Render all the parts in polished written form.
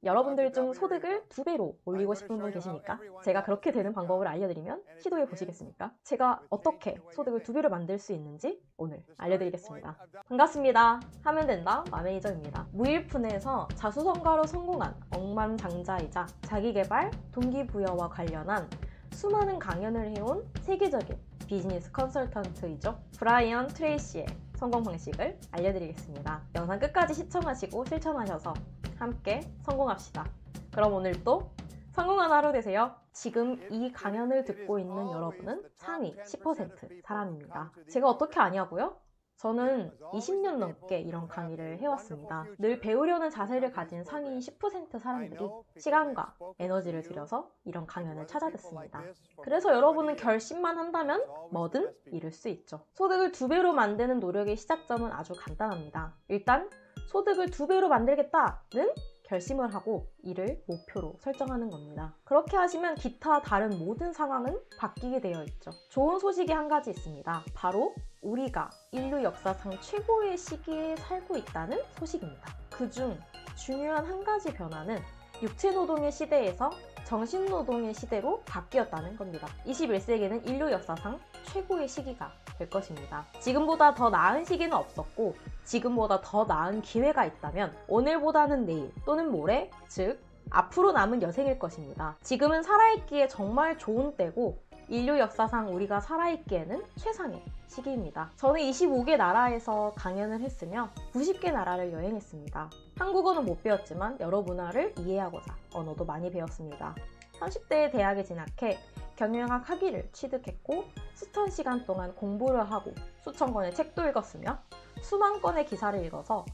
여러분들 중 소득을 2배로 올리고 싶은 분 계십니까? 제가 그렇게 되는 방법을 알려드리면 시도해 보시겠습니까? 제가 어떻게 소득을 2배로 만들 수 있는지 오늘 알려드리겠습니다. 반갑습니다. 하면 된다 마매니저입니다. 무일푼에서 자수성가로 성공한 억만장자이자 자기개발, 동기부여와 관련한 수많은 강연을 해온 세계적인 비즈니스 컨설턴트이죠. 브라이언 트레이시의 성공 방식을 알려드리겠습니다. 영상 끝까지 시청하시고 실천하셔서 함께 성공합시다. 그럼 오늘도 성공하는 하루 되세요. 지금 이 강연을 듣고 있는 여러분은 상위 10% 사람입니다. 제가 어떻게 아냐고요? 저는 20년 넘게 이런 강의를 해왔습니다. 늘 배우려는 자세를 가진 상위 10% 사람들이 시간과 에너지를 들여서 이런 강연을 찾아 듣습니다. 그래서 여러분은 결심만 한다면 뭐든 이룰 수 있죠. 소득을 2배로 만드는 노력의 시작점은 아주 간단합니다. 일단 소득을 2배로 만들겠다는 결심을 하고 이를 목표로 설정하는 겁니다. 그렇게 하시면 기타 다른 모든 상황은 바뀌게 되어 있죠. 좋은 소식이 한 가지 있습니다. 바로 우리가 인류 역사상 최고의 시기에 살고 있다는 소식입니다. 그중 중요한 한 가지 변화는 육체노동의 시대에서 정신노동의 시대로 바뀌었다는 겁니다. 21세기는 인류 역사상 최고의 시기가 될 것입니다. 지금보다 더 나은 시기는 없었고 지금보다 더 나은 기회가 있다면 오늘보다는 내일 또는 모레, 즉 앞으로 남은 여생일 것입니다. 지금은 살아있기에 정말 좋은 때고 인류 역사상 우리가 살아있기에는 최상의 시기입니다. 저는 25개 나라에서 강연을 했으며 90개 나라를 여행했습니다. 한국어는 못 배웠지만 여러 문화를 이해하고자 언어도 많이 배웠습니다. 30대에 대학에 진학해 경영학 학위를 취득했고 수천 시간 동안 공부를 하고 수천 권의 책도 읽었으며 수만 건의 기사를 읽어서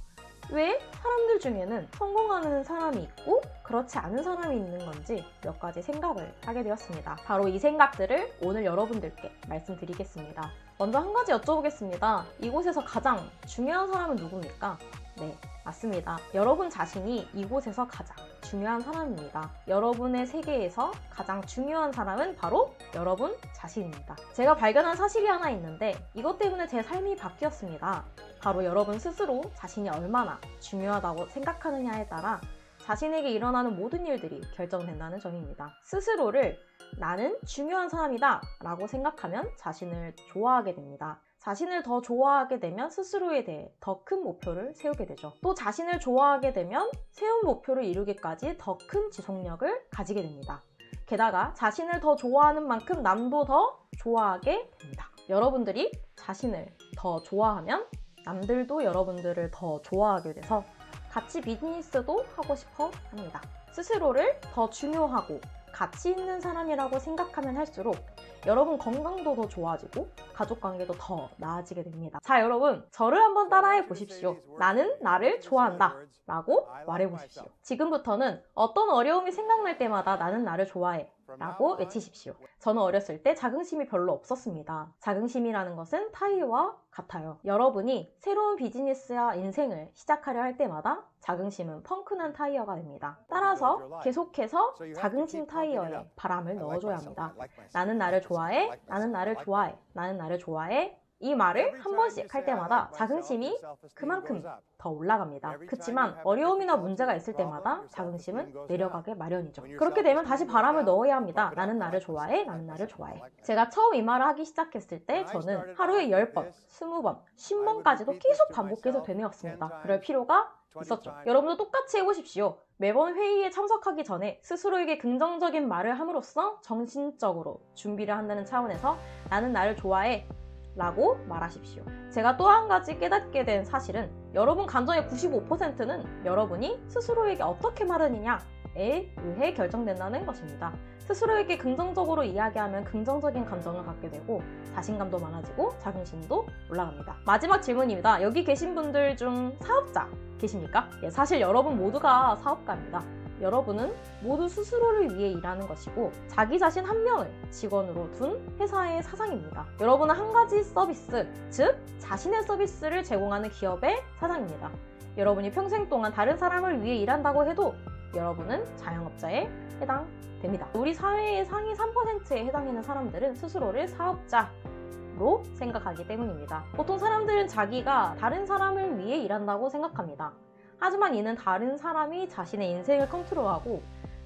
왜 사람들 중에는 성공하는 사람이 있고 그렇지 않은 사람이 있는 건지 몇 가지 생각을 하게 되었습니다. 바로 이 생각들을 오늘 여러분들께 말씀드리겠습니다. 먼저 한 가지 여쭤보겠습니다. 이곳에서 가장 중요한 사람은 누굽니까? 네, 맞습니다. 여러분 자신이 이곳에서 가장 중요한 사람입니다. 여러분의 세계에서 가장 중요한 사람은 바로 여러분 자신입니다. 제가 발견한 사실이 하나 있는데 이것 때문에 제 삶이 바뀌었습니다. 바로 여러분 스스로 자신이 얼마나 중요하다고 생각하느냐에 따라 자신에게 일어나는 모든 일들이 결정된다는 점입니다. 스스로를 나는 중요한 사람이다 라고 생각하면 자신을 좋아하게 됩니다. 자신을 더 좋아하게 되면 스스로에 대해 더 큰 목표를 세우게 되죠. 또 자신을 좋아하게 되면 세운 목표를 이루기까지 더 큰 지속력을 가지게 됩니다. 게다가 자신을 더 좋아하는 만큼 남도 더 좋아하게 됩니다. 여러분들이 자신을 더 좋아하면 남들도 여러분들을 더 좋아하게 돼서 같이 비즈니스도 하고 싶어 합니다. 스스로를 더 중요하고 가치 있는 사람이라고 생각하면 할수록 여러분 건강도 더 좋아지고 가족관계도 더 나아지게 됩니다. 자, 여러분 저를 한번 따라해 보십시오. 나는 나를 좋아한다 라고 말해 보십시오. 지금부터는 어떤 어려움이 생각날 때마다 나는 나를 좋아해 라고 외치십시오. 저는 어렸을 때 자긍심이 별로 없었습니다. 자긍심이라는 것은 타의와 같아요. 여러분이 새로운 비즈니스와 인생을 시작하려 할 때마다 자긍심은 펑크난 타이어가 됩니다. 따라서 계속해서 자긍심 타이어에 바람을 넣어줘야 합니다. 나는 나를 좋아해, 나는 나를 좋아해, 나는 나를 좋아해. 이 말을 한 번씩 할 때마다 자긍심이 그만큼 더 올라갑니다. 그렇지만 어려움이나 문제가 있을 때마다 자긍심은 내려가게 마련이죠. 그렇게 되면 다시 바람을 넣어야 합니다. 나는 나를 좋아해, 나는 나를 좋아해. 제가 처음 이 말을 하기 시작했을 때 저는 하루에 10번, 20번, 10번까지도 계속 반복해서 되뇌었습니다. 그럴 필요가 있었죠. 여러분도 똑같이 해보십시오. 매번 회의에 참석하기 전에 스스로에게 긍정적인 말을 함으로써 정신적으로 준비를 한다는 차원에서 나는 나를 좋아해 라고 말하십시오. 제가 또 한 가지 깨닫게 된 사실은 여러분 감정의 95%는 여러분이 스스로에게 어떻게 말하느냐에 의해 결정된다는 것입니다. 스스로에게 긍정적으로 이야기하면 긍정적인 감정을 갖게 되고 자신감도 많아지고 자긍심도 올라갑니다. 마지막 질문입니다. 여기 계신 분들 중 사업자 계십니까? 예, 사실 여러분 모두가 사업가입니다. 여러분은 모두 스스로를 위해 일하는 것이고 자기 자신 한 명을 직원으로 둔 회사의 사장입니다. 여러분은 한 가지 서비스, 즉 자신의 서비스를 제공하는 기업의 사장입니다. 여러분이 평생 동안 다른 사람을 위해 일한다고 해도 여러분은 자영업자에 해당됩니다. 우리 사회의 상위 3%에 해당하는 사람들은 스스로를 사업자로 생각하기 때문입니다. 보통 사람들은 자기가 다른 사람을 위해 일한다고 생각합니다. 하지만 이는 다른 사람이 자신의 인생을 컨트롤하고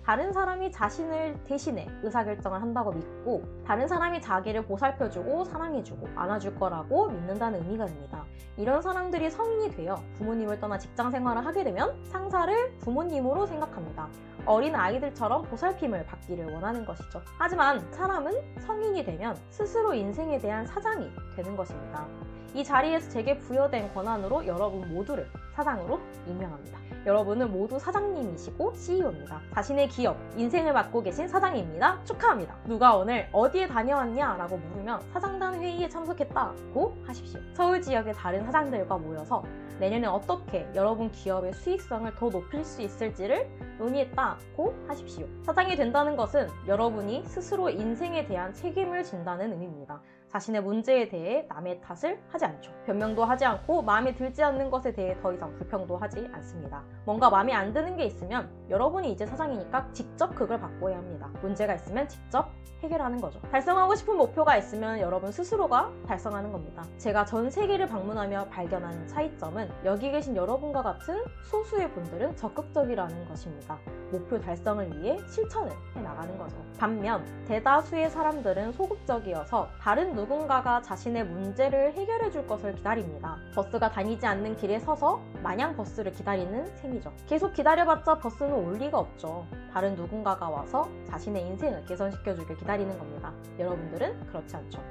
다른 사람이 자신을 대신해 의사결정을 한다고 믿고 다른 사람이 자기를 보살펴주고 사랑해주고 안아줄 거라고 믿는다는 의미가 됩니다. 이런 사람들이 성인이 되어 부모님을 떠나 직장 생활을 하게 되면 상사를 부모님으로 생각합니다. 어린 아이들처럼 보살핌을 받기를 원하는 것이죠. 하지만 사람은 성인이 되면 스스로 인생에 대한 사장이 되는 것입니다. 이 자리에서 제게 부여된 권한으로 여러분 모두를 사장으로 임명합니다. 여러분은 모두 사장님이시고 CEO입니다. 자신의 기업, 인생을 맡고 계신 사장입니다. 축하합니다. 누가 오늘 어디에 다녀왔냐? 라고 물으면 사장단 회의에 참석했다고 하십시오. 서울 지역의 다른 사장들과 모여서 내년에 어떻게 여러분 기업의 수익성을 더 높일 수 있을지를 논의했다고 하십시오. 사장이 된다는 것은 여러분이 스스로 인생에 대한 책임을 진다는 의미입니다. 자신의 문제에 대해 남의 탓을 하지 않죠. 변명도 하지 않고 마음에 들지 않는 것에 대해 더 이상 불평도 하지 않습니다. 뭔가 마음에 안 드는 게 있으면 여러분이 이제 사장이니까 직접 그걸 바꿔야 합니다. 문제가 있으면 직접 해결하는 거죠. 달성하고 싶은 목표가 있으면 여러분 스스로가 달성하는 겁니다. 제가 전 세계를 방문하며 발견한 차이점은 여기 계신 여러분과 같은 소수의 분들은 적극적이라는 것입니다. 목표 달성을 위해 실천을 해나가는 거죠. 반면 대다수의 사람들은 소극적이어서 다른 누군가가 자신의 문제를 해결해 줄 것을 기다립니다. 버스가 다니지 않는 길에 서서 마냥 버스를 기다리는 셈이죠. 계속 기다려봤자 버스는 올 리가 없죠. 다른 누군가가 와서 자신의 인생을 개선시켜주길 기다리는 겁니다. 여러분들은 그렇지 않죠.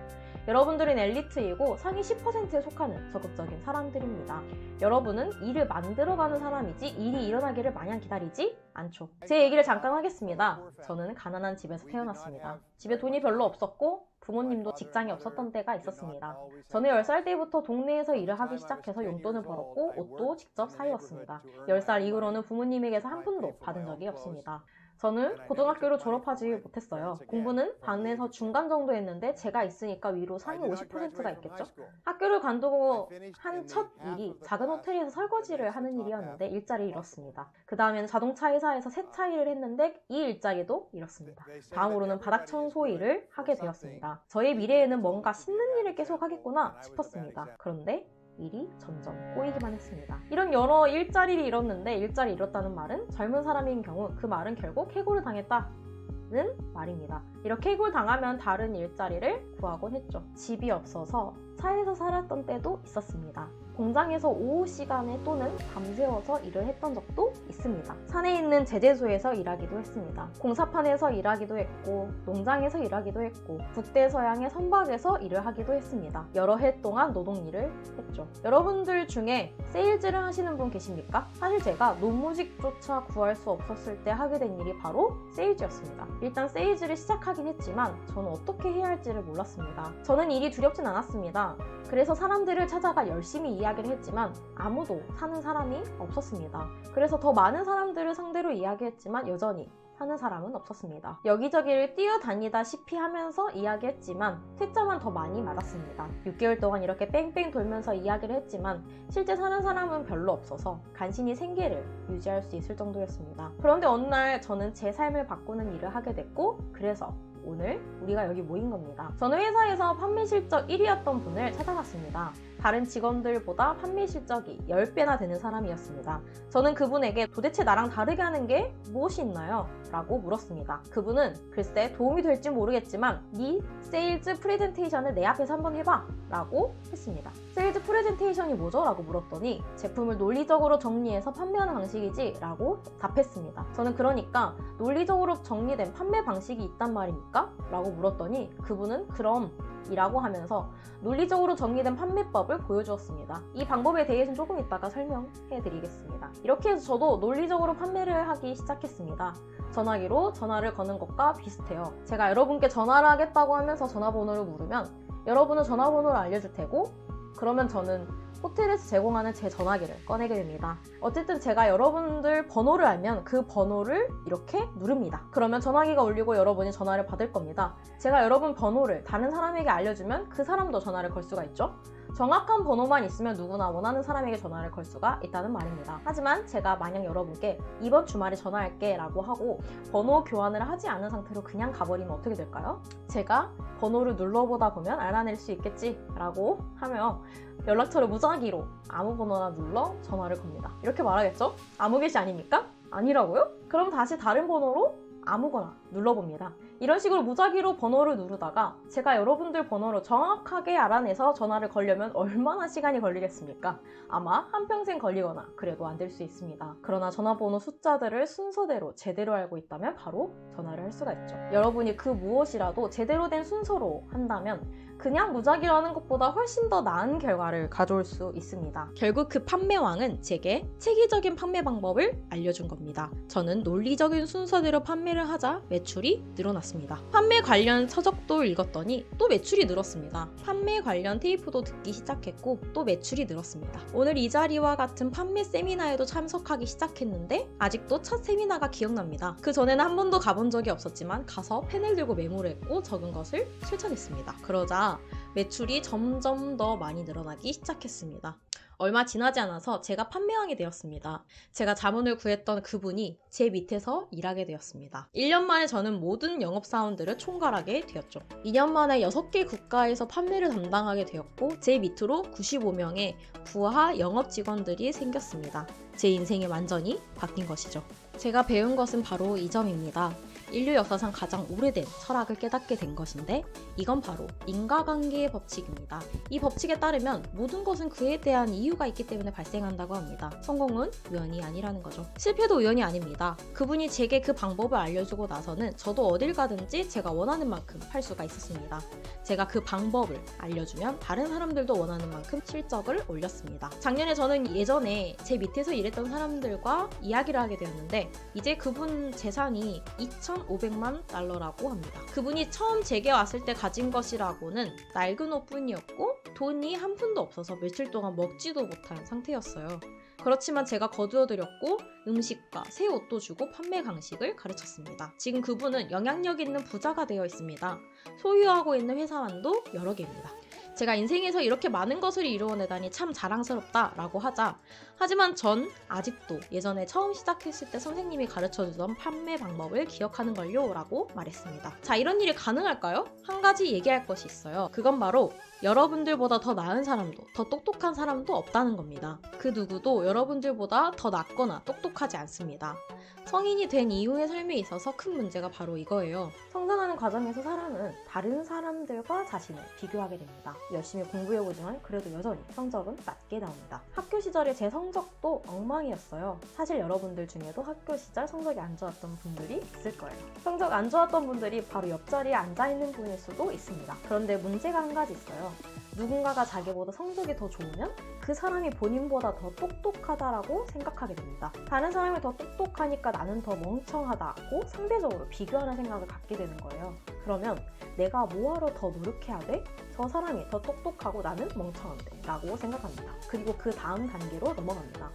여러분들은 엘리트이고 상위 10%에 속하는 적극적인 사람들입니다. 여러분은 일을 만들어가는 사람이지 일이 일어나기를 마냥 기다리지 않죠. 제 얘기를 잠깐 하겠습니다. 저는 가난한 집에서 태어났습니다. 집에 돈이 별로 없었고 부모님도 직장이 없었던 때가 있었습니다. 저는 10살 때부터 동네에서 일을 하기 시작해서 용돈을 벌었고 옷도 직접 사입었습니다. 10살 이후로는 부모님에게서 한 푼도 받은 적이 없습니다. 저는 고등학교를 졸업하지 못했어요. 공부는 반에서 중간 정도 했는데 제가 있으니까 위로 상위 50%가 있겠죠? 학교를 관두고 한 첫 일이 작은 호텔에서 설거지를 하는 일이었는데 일자리를 잃었습니다. 그 다음에는 자동차 회사에서 세차 일을 했는데 이 일자리도 잃었습니다. 다음으로는 바닥 청소 일을 하게 되었습니다. 저의 미래에는 뭔가 씻는 일을 계속 하겠구나 싶었습니다. 그런데 일이 점점 꼬이기만 했습니다. 이런 여러 일자리를 잃었는데 일자리 잃었다는 말은 젊은 사람인 경우 그 말은 결국 해고를 당했다는 말입니다. 이렇게 해고를 당하면 다른 일자리를 구하곤 했죠. 집이 없어서 차에서 살았던 때도 있었습니다. 공장에서 오후 시간에 또는 밤새워서 일을 했던 적도 있습니다. 산에 있는 제재소에서 일하기도 했습니다. 공사판에서 일하기도 했고 농장에서 일하기도 했고 북대서양의 선박에서 일을 하기도 했습니다. 여러 해 동안 노동일을 했죠. 여러분들 중에 세일즈를 하시는 분 계십니까? 사실 제가 노무직조차 구할 수 없었을 때 하게 된 일이 바로 세일즈였습니다. 일단 세일즈를 시작하긴 했지만 저는 어떻게 해야 할지를 몰랐습니다. 저는 일이 두렵진 않았습니다. 그래서 사람들을 찾아가 열심히 이야기를 했지만 아무도 사는 사람이 없었습니다. 그래서 더 많은 사람들을 상대로 이야기했지만 여전히 사는 사람은 없었습니다. 여기저기를 뛰어다니다시피 하면서 이야기했지만 퇴짜만 더 많이 맞았습니다. 6개월 동안 이렇게 뺑뺑 돌면서 이야기를 했지만 실제 사는 사람은 별로 없어서 간신히 생계를 유지할 수 있을 정도였습니다. 그런데 어느 날 저는 제 삶을 바꾸는 일을 하게 됐고 그래서 오늘 우리가 여기 모인 겁니다. 저는 회사에서 판매 실적 1위였던 분을 찾아갔습니다. 다른 직원들보다 판매 실적이 10배나 되는 사람이었습니다. 저는 그분에게 도대체 나랑 다르게 하는 게 무엇이 있나요? 라고 물었습니다. 그분은 글쎄 도움이 될지 모르겠지만 네 세일즈 프레젠테이션을 내 앞에서 한번 해봐 라고 했습니다. 세일즈 프레젠테이션이 뭐죠? 라고 물었더니 제품을 논리적으로 정리해서 판매하는 방식이지 라고 답했습니다. 저는 그러니까 논리적으로 정리된 판매 방식이 있단 말입니까? 라고 물었더니 그분은 그럼 이라고 하면서 논리적으로 정리된 판매법을 보여주었습니다. 이 방법에 대해서는 조금 이따가 설명해 드리겠습니다. 이렇게 해서 저도 논리적으로 판매를 하기 시작했습니다. 전화기로 전화를 거는 것과 비슷해요. 제가 여러분께 전화를 하겠다고 하면서 전화번호를 물으면 여러분은 전화번호를 알려줄 테고 그러면 저는 호텔에서 제공하는 제 전화기를 꺼내게 됩니다. 어쨌든 제가 여러분들 번호를 알면 그 번호를 이렇게 누릅니다. 그러면 전화기가 울리고 여러분이 전화를 받을 겁니다. 제가 여러분 번호를 다른 사람에게 알려주면 그 사람도 전화를 걸 수가 있죠. 정확한 번호만 있으면 누구나 원하는 사람에게 전화를 걸 수가 있다는 말입니다. 하지만 제가 만약 여러분께 이번 주말에 전화할게 라고 하고 번호 교환을 하지 않은 상태로 그냥 가버리면 어떻게 될까요? 제가 번호를 눌러보다 보면 알아낼 수 있겠지 라고 하며 연락처를 무작위로 아무 번호나 눌러 전화를 겁니다. 이렇게 말하겠죠? 아무개시 아닙니까? 아니라고요? 그럼 다시 다른 번호로 아무거나 눌러봅니다. 이런 식으로 무작위로 번호를 누르다가 제가 여러분들 번호를 정확하게 알아내서 전화를 걸려면 얼마나 시간이 걸리겠습니까? 아마 한평생 걸리거나 그래도 안 될 수 있습니다. 그러나 전화번호 숫자들을 순서대로 제대로 알고 있다면 바로 전화를 할 수가 있죠. 여러분이 그 무엇이라도 제대로 된 순서로 한다면 그냥 무작위로 하는 것보다 훨씬 더 나은 결과를 가져올 수 있습니다. 결국 그 판매왕은 제게 체계적인 판매 방법을 알려준 겁니다. 저는 논리적인 순서대로 판매를 하자 매출이 늘어났습니다. 판매 관련 서적도 읽었더니 또 매출이 늘었습니다. 판매 관련 테이프도 듣기 시작했고 또 매출이 늘었습니다. 오늘 이 자리와 같은 판매 세미나에도 참석하기 시작했는데 아직도 첫 세미나가 기억납니다. 그 전에는 한 번도 가본 적이 없었지만 가서 펜을 들고 메모를 했고 적은 것을 실천했습니다. 그러자 매출이 점점 더 많이 늘어나기 시작했습니다. 얼마 지나지 않아서 제가 판매왕이 되었습니다. 제가 자문을 구했던 그분이 제 밑에서 일하게 되었습니다. 1년 만에 저는 모든 영업사원들을 총괄하게 되었죠. 2년 만에 6개 국가에서 판매를 담당하게 되었고 제 밑으로 95명의 부하 영업 직원들이 생겼습니다. 제 인생이 완전히 바뀐 것이죠. 제가 배운 것은 바로 이 점입니다. 인류 역사상 가장 오래된 철학을 깨닫게 된 것인데 이건 바로 인과관계의 법칙입니다. 이 법칙에 따르면 모든 것은 그에 대한 이유가 있기 때문에 발생한다고 합니다. 성공은 우연이 아니라는 거죠. 실패도 우연이 아닙니다. 그분이 제게 그 방법을 알려주고 나서는 저도 어딜 가든지 제가 원하는 만큼 할 수가 있었습니다. 제가 그 방법을 알려주면 다른 사람들도 원하는 만큼 실적을 올렸습니다. 작년에 저는 예전에 제 밑에서 일했던 사람들과 이야기를 하게 되었는데 이제 그분 재산이 2,500만 달러라고 합니다. 그분이 처음 제게 왔을 때 가진 것이라고는 낡은 옷뿐이었고 돈이 한 푼도 없어서 며칠 동안 먹지도 못한 상태였어요. 그렇지만 제가 거두어드렸고 음식과 새 옷도 주고 판매 방식을 가르쳤습니다. 지금 그분은 영향력 있는 부자가 되어 있습니다. 소유하고 있는 회사만도 여러 개입니다. 제가 인생에서 이렇게 많은 것을 이루어내다니 참 자랑스럽다 라고 하자 하지만 전 아직도 예전에 처음 시작했을 때 선생님이 가르쳐주던 판매 방법을 기억하는 걸요 라고 말했습니다. 자, 이런 일이 가능할까요? 한 가지 얘기할 것이 있어요. 그건 바로 여러분들보다 더 나은 사람도 더 똑똑한 사람도 없다는 겁니다. 그 누구도 여러분들보다 더 낫거나 똑똑하지 않습니다. 성인이 된 이후의 삶에 있어서 큰 문제가 바로 이거예요. 성장하는 과정에서 사람은 다른 사람들과 자신을 비교하게 됩니다. 열심히 공부해보지만 그래도 여전히 성적은 낮게 나옵니다. 학교 시절에 제 성적도 엉망이었어요. 사실 여러분들 중에도 학교 시절 성적이 안 좋았던 분들이 있을 거예요. 성적 안 좋았던 분들이 바로 옆자리에 앉아있는 분일 수도 있습니다. 그런데 문제가 한 가지 있어요. 누군가가 자기보다 성적이 더 좋으면 그 사람이 본인보다 더 똑똑하다라고 생각하게 됩니다. 다른 사람이 더 똑똑하니까 나는 더 멍청하다고 상대적으로 비교하는 생각을 갖게 되는 거예요. 그러면 내가 뭐하러 더 노력해야 돼? 저 사람이 더 똑똑하고 나는 멍청한데 라고 생각합니다. 그리고 그 다음 단계로 넘어갑니다.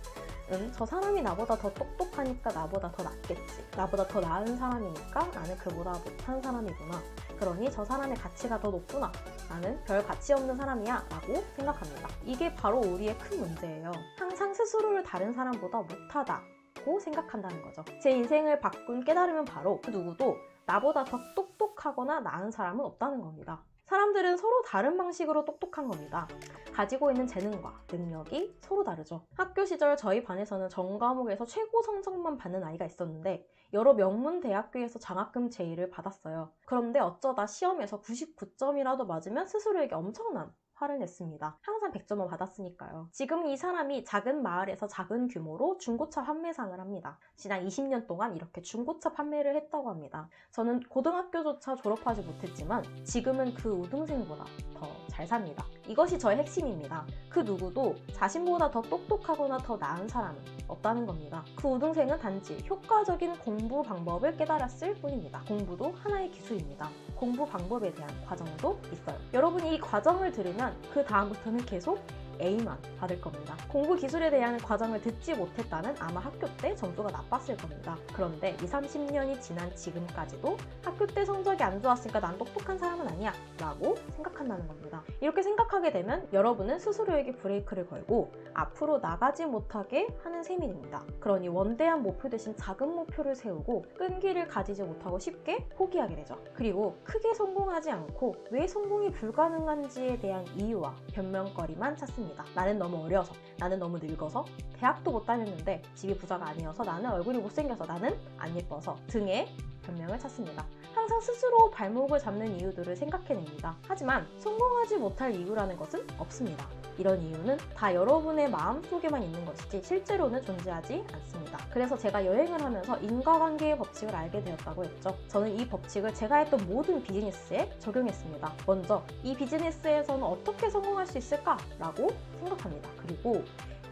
저 사람이 나보다 더 똑똑하니까 나보다 더 낫겠지. 나보다 더 나은 사람이니까 나는 그보다 못한 사람이구나. 그러니 저 사람의 가치가 더 높구나. 나는 별 가치 없는 사람이야 라고 생각합니다. 이게 바로 우리의 큰 문제예요. 항상 스스로를 다른 사람보다 못하다고 생각한다는 거죠. 제 인생을 바꾼 깨달음은 바로 그 누구도 나보다 더 똑똑하거나 나은 사람은 없다는 겁니다. 사람들은 서로 다른 방식으로 똑똑한 겁니다. 가지고 있는 재능과 능력이 서로 다르죠. 학교 시절 저희 반에서는 전 과목에서 최고 성적만 받는 아이가 있었는데 여러 명문 대학교에서 장학금 제의를 받았어요. 그런데 어쩌다 시험에서 99점이라도 맞으면 스스로에게 엄청난 화를 냈습니다. 항상 100점을 받았으니까요. 지금 이 사람이 작은 마을에서 작은 규모로 중고차 판매상을 합니다. 지난 20년 동안 이렇게 중고차 판매를 했다고 합니다. 저는 고등학교조차 졸업하지 못했지만 지금은 그 우등생보다 더 잘 삽니다. 이것이 저의 핵심입니다. 그 누구도 자신보다 더 똑똑하거나 더 나은 사람은 없다는 겁니다. 그 우등생은 단지 효과적인 공부 방법을 깨달았을 뿐입니다. 공부도 하나의 기술입니다. 공부 방법에 대한 과정도 있어요. 여러분이 이 과정을 들으면 그 다음부터는 계속 A만 받을 겁니다. 공부 기술에 대한 과정을 듣지 못했다는 아마 학교 때 점수가 나빴을 겁니다. 그런데 20, 30년이 지난 지금까지도 학교 때 성적이 안 좋았으니까 난 똑똑한 사람은 아니야 라고 생각한다는 겁니다. 이렇게 생각하게 되면 여러분은 스스로에게 브레이크를 걸고 앞으로 나가지 못하게 하는 셈이 됩니다. 그러니 원대한 목표 대신 작은 목표를 세우고 끈기를 가지지 못하고 쉽게 포기하게 되죠. 그리고 크게 성공하지 않고 왜 성공이 불가능한지에 대한 이유와 변명거리만 찾습니다. 나는 너무 어려서, 나는 너무 늙어서, 대학도 못 다녔는데 집이 부자가 아니어서, 나는 얼굴이 못생겨서, 나는 안 예뻐서 등의 변명을 찾습니다. 항상 스스로 발목을 잡는 이유들을 생각해냅니다. 하지만 성공하지 못할 이유라는 것은 없습니다. 이런 이유는 다 여러분의 마음속에만 있는 것이지 실제로는 존재하지 않습니다. 그래서 제가 여행을 하면서 인과관계의 법칙을 알게 되었다고 했죠. 저는 이 법칙을 제가 했던 모든 비즈니스에 적용했습니다. 먼저 이 비즈니스에서는 어떻게 성공할 수 있을까라고 생각합니다. 그리고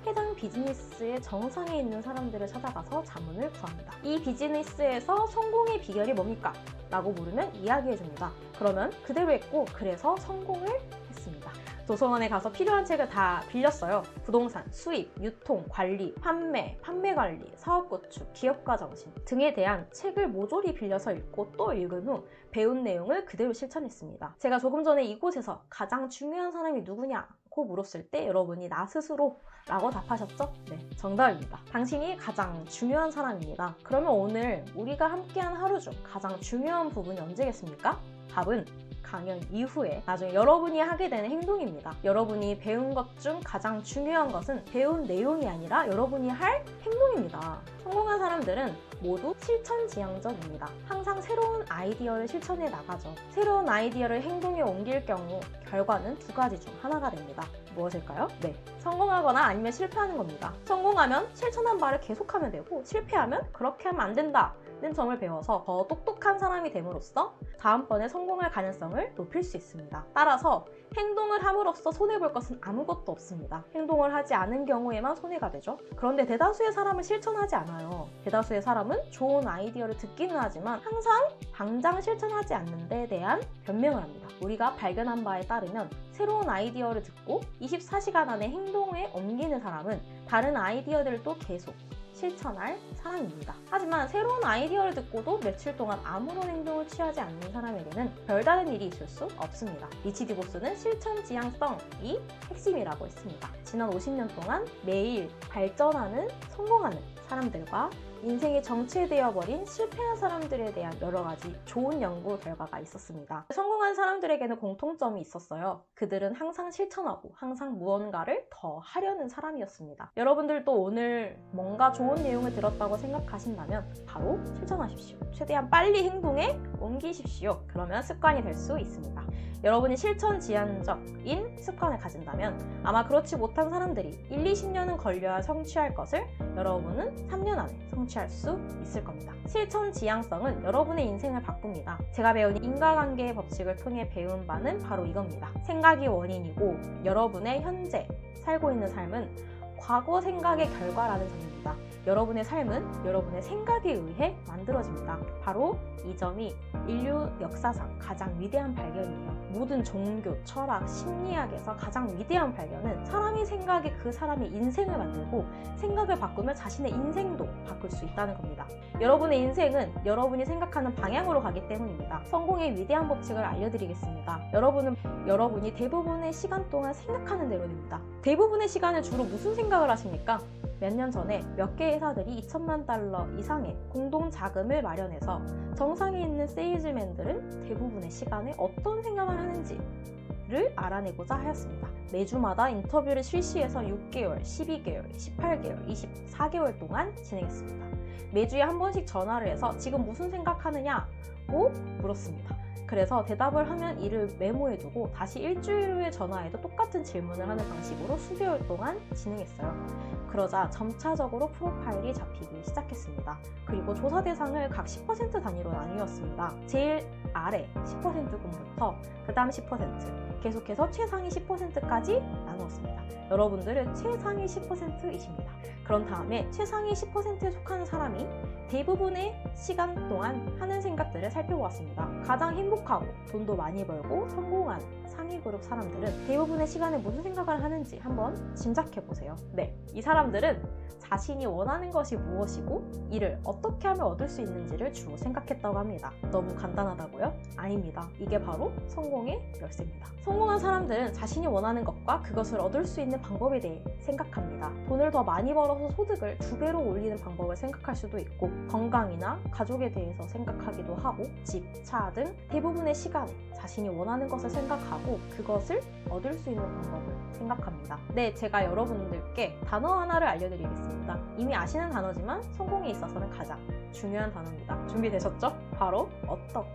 해당 비즈니스의 정상에 있는 사람들을 찾아가서 자문을 구합니다. 이 비즈니스에서 성공의 비결이 뭡니까? 라고 물으면 이야기해줍니다. 그러면 그대로 했고 그래서 성공을 했습니다. 도서관에 가서 필요한 책을 다 빌렸어요. 부동산, 수입, 유통, 관리, 판매 관리, 사업구축, 기업가 정신 등에 대한 책을 모조리 빌려서 읽고 또 읽은 후 배운 내용을 그대로 실천했습니다. 제가 조금 전에 이곳에서 가장 중요한 사람이 누구냐고 물었을 때 여러분이 나 스스로 라고 답하셨죠? 네, 정답입니다. 당신이 가장 중요한 사람입니다. 그러면 오늘 우리가 함께한 하루 중 가장 중요한 부분이 언제겠습니까? 답은 강연 이후에 나중에 여러분이 하게 되는 행동입니다. 여러분이 배운 것 중 가장 중요한 것은 배운 내용이 아니라 여러분이 할 행동입니다. 성공한 사람들은 모두 실천지향적입니다. 항상 새로운 아이디어를 실천해 나가죠. 새로운 아이디어를 행동에 옮길 경우 결과는 두 가지 중 하나가 됩니다. 무엇일까요? 네, 성공하거나 아니면 실패하는 겁니다. 성공하면 실천한 바를 계속하면 되고 실패하면 그렇게 하면 안 된다 는 점을 배워서 더 똑똑한 사람이 됨으로써 다음번에 성공할 가능성을 높일 수 있습니다. 따라서 행동을 함으로써 손해볼 것은 아무것도 없습니다. 행동을 하지 않은 경우에만 손해가 되죠. 그런데 대다수의 사람은 실천하지 않아요. 대다수의 사람은 좋은 아이디어를 듣기는 하지만 항상 당장 실천하지 않는 데에 대한 변명을 합니다. 우리가 발견한 바에 따르면 새로운 아이디어를 듣고 24시간 안에 행동에 옮기는 사람은 다른 아이디어들도 계속 실천할 사람입니다. 하지만 새로운 아이디어를 듣고도 며칠 동안 아무런 행동을 취하지 않는 사람에게는 별다른 일이 있을 수 없습니다. 리치 디보스는 실천 지향성이 핵심이라고 했습니다. 지난 50년 동안 매일 발전하는, 성공하는 사람들과 인생이 정체되어버린 실패한 사람들에 대한 여러 가지 좋은 연구 결과가 있었습니다. 성공한 사람들에게는 공통점이 있었어요. 그들은 항상 실천하고 항상 무언가를 더 하려는 사람이었습니다. 여러분들도 오늘 뭔가 좋은 내용을 들었다고 생각하신다면 바로 실천하십시오. 최대한 빨리 행동에 옮기십시오. 그러면 습관이 될 수 있습니다. 여러분이 실천 지향적인 습관을 가진다면 아마 그렇지 못한 사람들이 1, 20년은 걸려야 성취할 것을 여러분은 3년 안에 성취할 수 있을 겁니다. 실천 지향성은 여러분의 인생을 바꿉니다. 제가 배운 인과관계의 법칙을 통해 배운 바는 바로 이겁니다. 생각이 원인이고 여러분의 현재 살고 있는 삶은 과거 생각의 결과라는 점입니다. 여러분의 삶은 여러분의 생각에 의해 만들어집니다. 바로 이 점이 인류 역사상 가장 위대한 발견이에요. 모든 종교, 철학, 심리학에서 가장 위대한 발견은 사람이 생각이 그 사람의 인생을 만들고 생각을 바꾸면 자신의 인생도 바꿀 수 있다는 겁니다. 여러분의 인생은 여러분이 생각하는 방향으로 가기 때문입니다. 성공의 위대한 법칙을 알려드리겠습니다. 여러분이 대부분의 시간 동안 생각하는 대로 됩니다. 대부분의 시간을 주로 무슨 생각을 하십니까? 몇 년 전에 몇 개 회사들이 2천만 달러 이상의 공동 자금을 마련해서 정상에 있는 세일즈맨들은 대부분의 시간에 어떤 생각을 하는지를 알아내고자 하였습니다. 매주마다 인터뷰를 실시해서 6개월, 12개월, 18개월, 24개월 동안 진행했습니다. 매주에 한 번씩 전화를 해서 지금 무슨 생각하느냐고 물었습니다. 그래서 대답을 하면 이를 메모해두고 다시 일주일 후에 전화해도 똑같은 질문을 하는 방식으로 수개월 동안 진행했어요. 그러자 점차적으로 프로파일이 잡히기 시작했습니다. 그리고 조사 대상을 각 10% 단위로 나뉘었습니다. 제일 아래 10%군부터 그 다음 10%, 계속해서 최상위 10%까지 나누었습니다. 여러분들은 최상위 10%이십니다. 그런 다음에 최상위 10%에 속하는 사람이 대부분의 시간 동안 하는 생각들을 살펴보았습니다. 가장 행복하고 돈도 많이 벌고 성공한 상위 그룹 사람들은 대부분의 시간에 무슨 생각을 하는지 한번 짐작해 보세요. 네, 이 사람들은 자신이 원하는 것이 무엇이고 이를 어떻게 하면 얻을 수 있는지를 주로 생각했다고 합니다. 너무 간단하다고요? 아닙니다. 이게 바로 성공의 열쇠입니다. 성공한 사람들은 자신이 원하는 것과 그것을 얻을 수 있는 방법에 대해 생각합니다. 돈을 더 많이 벌어서 소득을 2배로 올리는 방법을 생각할 수도 있고, 건강이나 가족에 대해서 생각하기도 하고, 집, 차 등 대부분의 시간에 자신이 원하는 것을 생각하고 그것을 얻을 수 있는 방법을 생각합니다. 네, 제가 여러분들께 단어 하나를 알려드리겠습니다. 이미 아시는 단어지만 성공에 있어서는 가장 중요한 단어입니다. 준비되셨죠? 바로 어떻게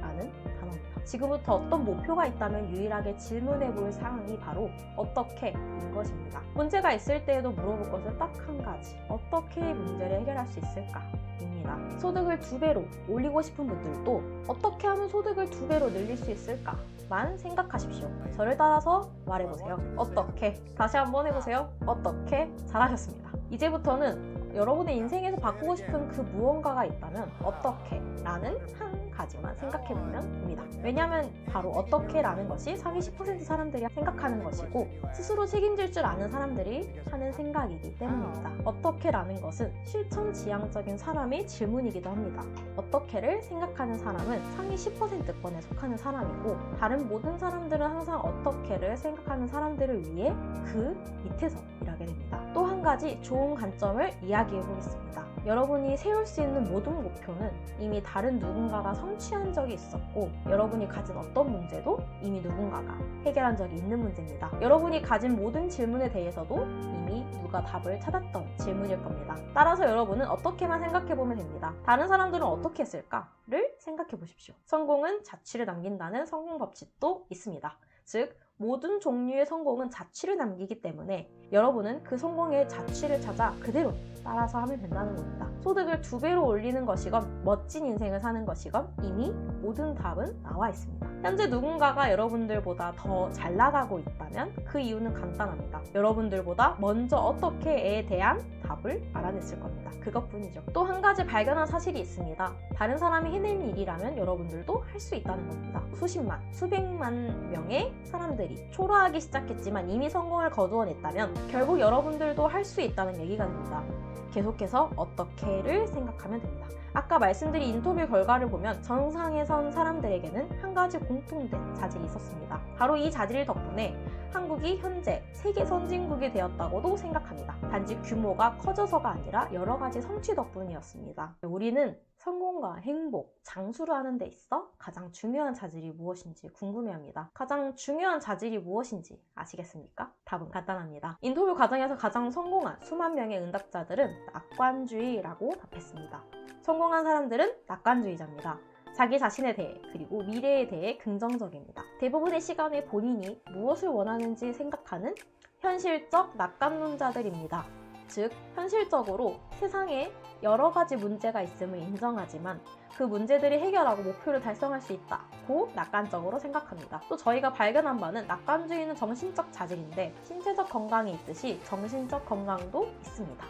라는 단어입니다. 지금부터 어떤 목표가 있다면 유일하게 질문해 볼 사항이 바로 어떻게인 것입니다. 문제가 있을 때에도 물어볼 것은 딱 한 가지. 어떻게 문제를 해결할 수 있을까? 입니다. 소득을 2배로 올리고 싶은 분들도 어떻게 하면 소득을 2배로 늘릴 수 있을까만 생각하십시오. 저를 따라서 말해보세요. 어떻게? 다시 한번 해보세요. 어떻게? 잘하셨습니다. 이제부터는 여러분의 인생에서 바꾸고 싶은 그 무언가가 있다면 어떻게? 라는 한 가지만 생각해보면 됩니다. 왜냐하면 바로 어떻게 라는 것이 상위 10% 사람들이 생각하는 것이고 스스로 책임질 줄 아는 사람들이 하는 생각이기 때문입니다. 어떻게 라는 것은 실천지향적인 사람의 질문이기도 합니다. 어떻게를 생각하는 사람은 상위 10%권에 속하는 사람이고, 다른 모든 사람들은 항상 어떻게를 생각하는 사람들을 위해 그 밑에서 일하게 됩니다. 또 한 가지 좋은 관점을 이야기해 보겠습니다. 여러분이 세울 수 있는 모든 목표는 이미 다른 누군가가 성취한 적이 있었고, 여러분이 가진 어떤 문제도 이미 누군가가 해결한 적이 있는 문제입니다. 여러분이 가진 모든 질문에 대해서도 이미 누가 답을 찾았던 질문일 겁니다. 따라서 여러분은 어떻게만 생각해 보면 됩니다. 다른 사람들은 어떻게 했을까를 생각해 보십시오. 성공은 자취를 남긴다는 성공 법칙도 있습니다. 즉, 모든 종류의 성공은 자취를 남기기 때문에 여러분은 그 성공의 자취를 찾아 그대로 따라서 하면 된다는 겁니다. 소득을 2배로 올리는 것이건 멋진 인생을 사는 것이건 이미 모든 답은 나와 있습니다. 현재 누군가가 여러분들보다 더 잘 나가고 있다면 그 이유는 간단합니다. 여러분들보다 먼저 어떻게에 대한 답을 알아냈을 겁니다. 그것뿐이죠. 또 한 가지 발견한 사실이 있습니다. 다른 사람이 해낸 일이라면 여러분들도 할 수 있다는 겁니다. 수십만, 수백만 명의 사람들이 초라하기 시작했지만 이미 성공을 거두어냈다면 결국 여러분들도 할 수 있다는 얘기가 됩니다. 계속해서 어떻게를 생각하면 됩니다. 아까 말씀드린 인터뷰 결과를 보면 정상에 선 사람들에게는 한 가지 공통된 자질이 있었습니다. 바로 이 자질 덕분에 한국이 현재 세계 선진국이 되었다고도 생각합니다. 단지 규모가 커져서가 아니라 여러 가지 성취 덕분이었습니다. 우리는 성공과 행복, 장수를 하는 데 있어 가장 중요한 자질이 무엇인지 궁금해합니다. 가장 중요한 자질이 무엇인지 아시겠습니까? 답은 간단합니다. 인터뷰 과정에서 가장 성공한 수만 명의 응답자들은 낙관주의라고 답했습니다. 성공한 사람들은 낙관주의자입니다. 자기 자신에 대해 그리고 미래에 대해 긍정적입니다. 대부분의 시간에 본인이 무엇을 원하는지 생각하는 현실적 낙관론자들입니다. 즉, 현실적으로 세상에 여러 가지 문제가 있음을 인정하지만 그 문제들을 해결하고 목표를 달성할 수 있다고 낙관적으로 생각합니다. 또 저희가 발견한 바는 낙관주의는 정신적 자질인데 신체적 건강이 있듯이 정신적 건강도 있습니다.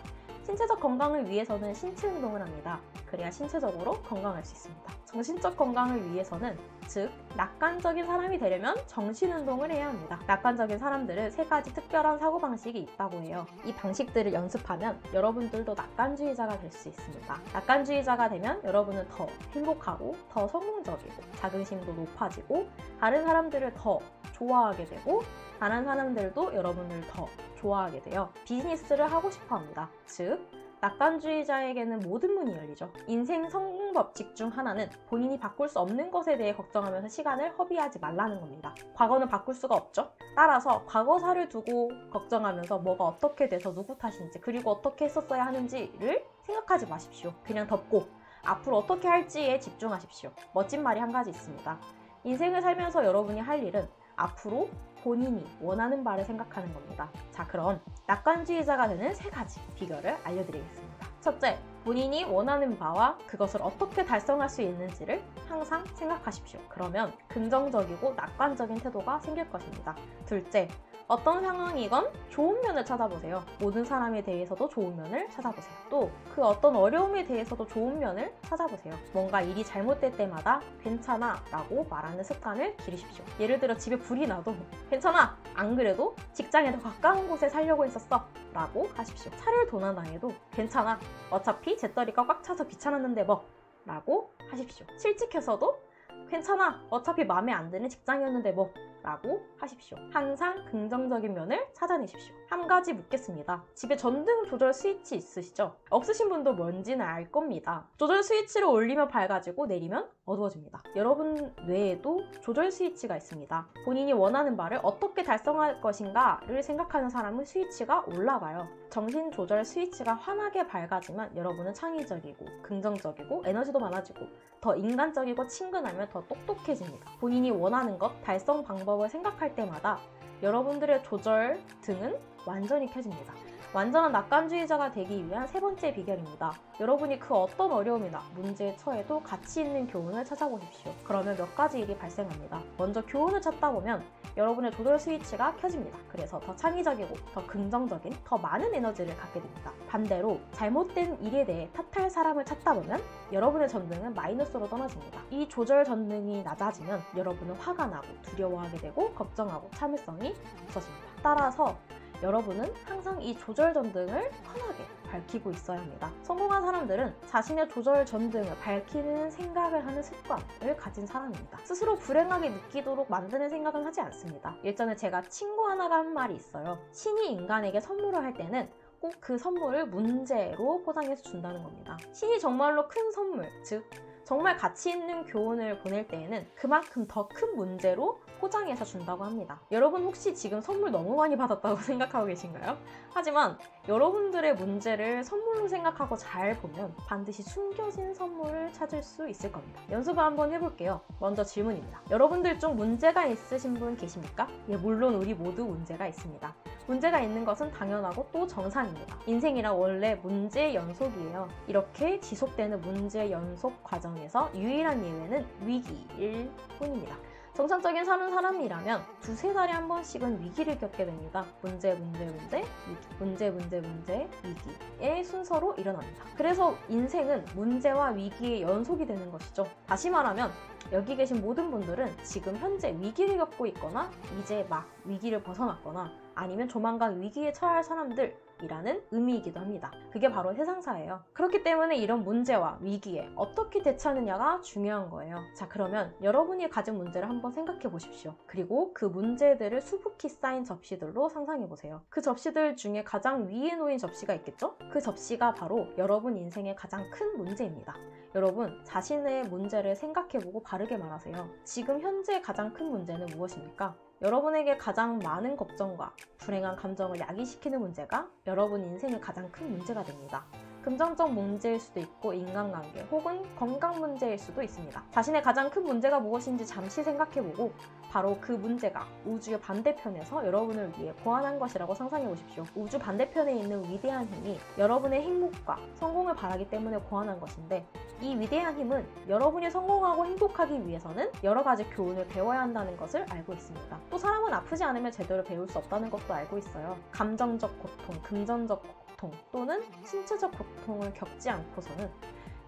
신체적 건강을 위해서는 신체 운동을 합니다. 그래야 신체적으로 건강할 수 있습니다. 정신적 건강을 위해서는, 즉 낙관적인 사람이 되려면 정신 운동을 해야 합니다. 낙관적인 사람들은 3가지 특별한 사고방식이 있다고 해요. 이 방식들을 연습하면 여러분들도 낙관주의자가 될 수 있습니다. 낙관주의자가 되면 여러분은 더 행복하고 더 성공적이고 자긍심도 높아지고 다른 사람들을 더 좋아하게 되고 다른 사람들도 여러분을 더 좋아하게 되어 비즈니스를 하고 싶어 합니다. 즉, 낙관주의자에게는 모든 문이 열리죠. 인생 성공 법칙 중 하나는 본인이 바꿀 수 없는 것에 대해 걱정하면서 시간을 허비하지 말라는 겁니다. 과거는 바꿀 수가 없죠. 따라서 과거사를 두고 걱정하면서 뭐가 어떻게 돼서 누구 탓인지 그리고 어떻게 했었어야 하는지를 생각하지 마십시오. 그냥 덮고 앞으로 어떻게 할지에 집중하십시오. 멋진 말이 한 가지 있습니다. 인생을 살면서 여러분이 할 일은 앞으로 본인이 원하는 바를 생각하는 겁니다. 자, 그럼 낙관주의자가 되는 3가지 비결을 알려드리겠습니다. 첫째, 본인이 원하는 바와 그것을 어떻게 달성할 수 있는지를 항상 생각하십시오. 그러면 긍정적이고 낙관적인 태도가 생길 것입니다. 둘째, 어떤 상황이건 좋은 면을 찾아보세요. 모든 사람에 대해서도 좋은 면을 찾아보세요. 또 그 어떤 어려움에 대해서도 좋은 면을 찾아보세요. 뭔가 일이 잘못될 때마다 괜찮아 라고 말하는 습관을 기르십시오. 예를 들어 집에 불이 나도 괜찮아! 안 그래도 직장에 더 가까운 곳에 살려고 했었어 라고 하십시오. 차를 도난당해도 괜찮아! 어차피 재떨이가 꽉 차서 귀찮았는데 뭐 라고 하십시오. 실직해서도 괜찮아! 어차피 마음에 안 드는 직장이었는데 뭐 라고 하십시오. 항상 긍정적인 면을 찾아내십시오. 한 가지 묻겠습니다. 집에 전등 조절 스위치 있으시죠? 없으신 분도 뭔지는 알 겁니다. 조절 스위치를 올리면 밝아지고 내리면 어두워집니다. 여러분 뇌에도 조절 스위치가 있습니다. 본인이 원하는 바를 어떻게 달성할 것인가를 생각하는 사람은 스위치가 올라가요. 정신 조절 스위치가 환하게 밝아지면 여러분은 창의적이고 긍정적이고 에너지도 많아지고 더 인간적이고 친근하면 더 똑똑해집니다. 본인이 원하는 것, 달성 방법을 생각할 때마다 여러분들의 조절 등은 완전히 켜집니다. 완전한 낙관주의자가 되기 위한 세 번째 비결입니다. 여러분이 그 어떤 어려움이나 문제에 처해도 가치 있는 교훈을 찾아보십시오. 그러면 몇 가지 일이 발생합니다. 먼저 교훈을 찾다 보면 여러분의 조절 스위치가 켜집니다. 그래서 더 창의적이고 더 긍정적인 더 많은 에너지를 갖게 됩니다. 반대로 잘못된 일에 대해 탓할 사람을 찾다 보면 여러분의 전등은 마이너스로 떠나집니다. 이 조절 전등이 낮아지면 여러분은 화가 나고 두려워하게 되고 걱정하고 참을성이 없어집니다. 따라서 여러분은 항상 이 조절 전등을 환하게 밝히고 있어야 합니다. 성공한 사람들은 자신의 조절 전등을 밝히는 생각을 하는 습관을 가진 사람입니다. 스스로 불행하게 느끼도록 만드는 생각은 하지 않습니다. 예전에 제가 친구 하나가 한 말이 있어요. 신이 인간에게 선물을 할 때는 꼭 그 선물을 문제로 포장해서 준다는 겁니다. 신이 정말로 큰 선물, 즉 정말 가치 있는 교훈을 보낼 때에는 그만큼 더 큰 문제로 포장해서 준다고 합니다. 여러분 혹시 지금 선물 너무 많이 받았다고 생각하고 계신가요? 하지만 여러분들의 문제를 선물로 생각하고 잘 보면 반드시 숨겨진 선물을 찾을 수 있을 겁니다. 연습을 한번 해볼게요. 먼저 질문입니다. 여러분들 중 문제가 있으신 분 계십니까? 예, 물론 우리 모두 문제가 있습니다. 문제가 있는 것은 당연하고 또 정상입니다. 인생이란 원래 문제의 연속이에요. 이렇게 지속되는 문제의 연속 과정에서 유일한 예외는 위기일 뿐입니다. 정상적인 사는 사람이라면 두세 달에 한 번씩은 위기를 겪게 됩니다. 문제, 위기의 순서로 일어납니다. 그래서 인생은 문제와 위기의 연속이 되는 것이죠. 다시 말하면 여기 계신 모든 분들은 지금 현재 위기를 겪고 있거나 이제 막 위기를 벗어났거나 아니면 조만간 위기에 처할 사람들이라는 의미이기도 합니다. 그게 바로 세상사예요. 그렇기 때문에 이런 문제와 위기에 어떻게 대처하느냐가 중요한 거예요. 자, 그러면 여러분이 가진 문제를 한번 생각해 보십시오. 그리고 그 문제들을 수북히 쌓인 접시들로 상상해 보세요. 그 접시들 중에 가장 위에 놓인 접시가 있겠죠? 그 접시가 바로 여러분 인생의 가장 큰 문제입니다. 여러분, 자신의 문제를 생각해보고 바르게 말하세요. 지금 현재 가장 큰 문제는 무엇입니까? 여러분에게 가장 많은 걱정과 불행한 감정을 야기시키는 문제가 여러분 인생의 가장 큰 문제가 됩니다. 금전적 문제일 수도 있고 인간관계 혹은 건강 문제일 수도 있습니다. 자신의 가장 큰 문제가 무엇인지 잠시 생각해보고 바로 그 문제가 우주의 반대편에서 여러분을 위해 고안한 것이라고 상상해 보십시오. 우주 반대편에 있는 위대한 힘이 여러분의 행복과 성공을 바라기 때문에 고안한 것인데 이 위대한 힘은 여러분이 성공하고 행복하기 위해서는 여러 가지 교훈을 배워야 한다는 것을 알고 있습니다. 또 사람은 아프지 않으면 제대로 배울 수 없다는 것도 알고 있어요. 감정적 고통, 금전적 고통 또는 신체적 고통을 겪지 않고서는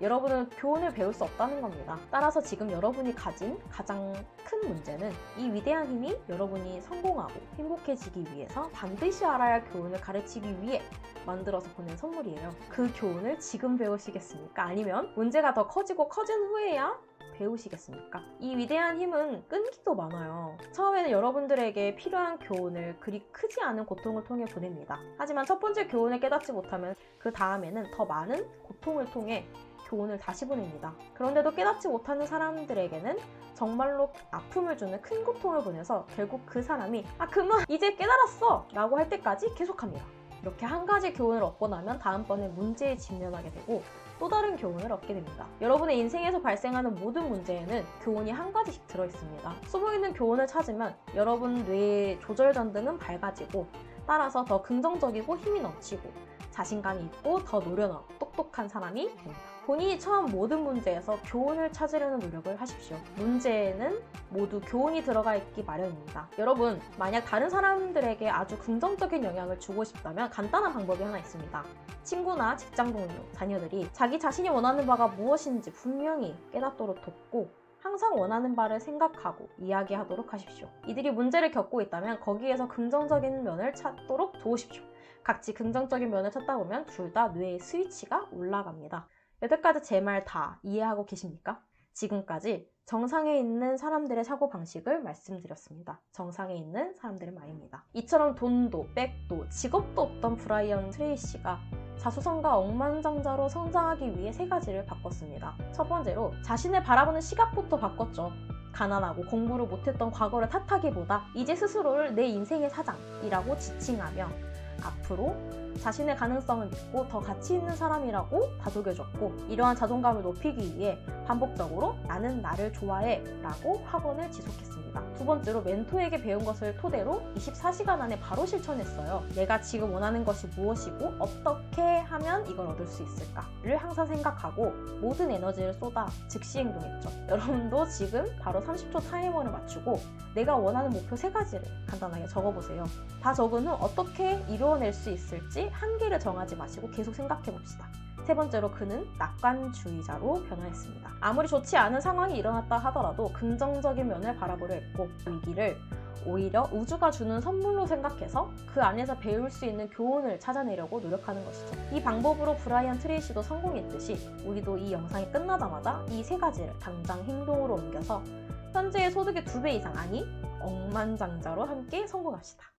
여러분은 교훈을 배울 수 없다는 겁니다. 따라서 지금 여러분이 가진 가장 큰 문제는 이 위대한 힘이 여러분이 성공하고 행복해지기 위해서 반드시 알아야 할 교훈을 가르치기 위해 만들어서 보낸 선물이에요. 그 교훈을 지금 배우시겠습니까? 아니면 문제가 더 커지고 커진 후에야 배우시겠습니까? 이 위대한 힘은 끈기도 많아요. 처음에는 여러분들에게 필요한 교훈을 그리 크지 않은 고통을 통해 보냅니다. 하지만 첫 번째 교훈을 깨닫지 못하면 그 다음에는 더 많은 고통을 통해 교훈을 다시 보냅니다. 그런데도 깨닫지 못하는 사람들에게는 정말로 아픔을 주는 큰 고통을 보내서 결국 그 사람이 그만 이제 깨달았어 라고 할 때까지 계속합니다. 이렇게 한 가지 교훈을 얻고 나면 다음번에 문제에 직면하게 되고 또 다른 교훈을 얻게 됩니다. 여러분의 인생에서 발생하는 모든 문제에는 교훈이 한 가지씩 들어있습니다. 숨어있는 교훈을 찾으면 여러분 뇌의 조절 전등은 밝아지고 따라서 더 긍정적이고 힘이 넘치고 자신감이 있고 더 노련하고 똑똑한 사람이 됩니다. 본인이 처한 모든 문제에서 교훈을 찾으려는 노력을 하십시오. 문제에는 모두 교훈이 들어가 있기 마련입니다. 여러분, 만약 다른 사람들에게 아주 긍정적인 영향을 주고 싶다면 간단한 방법이 하나 있습니다. 친구나 직장 동료, 자녀들이 자기 자신이 원하는 바가 무엇인지 분명히 깨닫도록 돕고 항상 원하는 바를 생각하고 이야기하도록 하십시오. 이들이 문제를 겪고 있다면 거기에서 긍정적인 면을 찾도록 도우십시오. 각지 긍정적인 면을 찾다 보면 둘 다 뇌의 스위치가 올라갑니다. 여태까지 제 말 다 이해하고 계십니까? 지금까지 정상에 있는 사람들의 사고방식을 말씀드렸습니다. 정상에 있는 사람들의 말입니다. 이처럼 돈도 백도 직업도 없던 브라이언 트레이시가 자수성가 억만장자로 성장하기 위해 3가지를 바꿨습니다. 첫 번째로 자신을 바라보는 시각부터 바꿨죠. 가난하고 공부를 못했던 과거를 탓하기보다 이제 스스로를 내 인생의 사장이라고 지칭하며 앞으로 자신의 가능성을 믿고 더 가치 있는 사람이라고 다독여줬고, 이러한 자존감을 높이기 위해 반복적으로 나는 나를 좋아해 라고 학원을 지속했습니다. 두 번째로 멘토에게 배운 것을 토대로 24시간 안에 바로 실천했어요. 내가 지금 원하는 것이 무엇이고 어떻게 하면 이걸 얻을 수 있을까를 항상 생각하고 모든 에너지를 쏟아 즉시 행동했죠. 여러분도 지금 바로 30초 타이머를 맞추고 내가 원하는 목표 3가지를 간단하게 적어보세요. 다 적은 후 어떻게 이루어낼 수 있을지 한계를 정하지 마시고 계속 생각해봅시다. 세 번째로 그는 낙관주의자로 변화했습니다. 아무리 좋지 않은 상황이 일어났다 하더라도 긍정적인 면을 바라보려 했고 위기를 오히려 우주가 주는 선물로 생각해서 그 안에서 배울 수 있는 교훈을 찾아내려고 노력하는 것이죠. 이 방법으로 브라이언 트레이시도 성공했듯이 우리도 이 영상이 끝나자마자 이 3가지를 당장 행동으로 옮겨서 현재의 소득의 2배 이상, 아니 억만장자로 함께 성공합시다.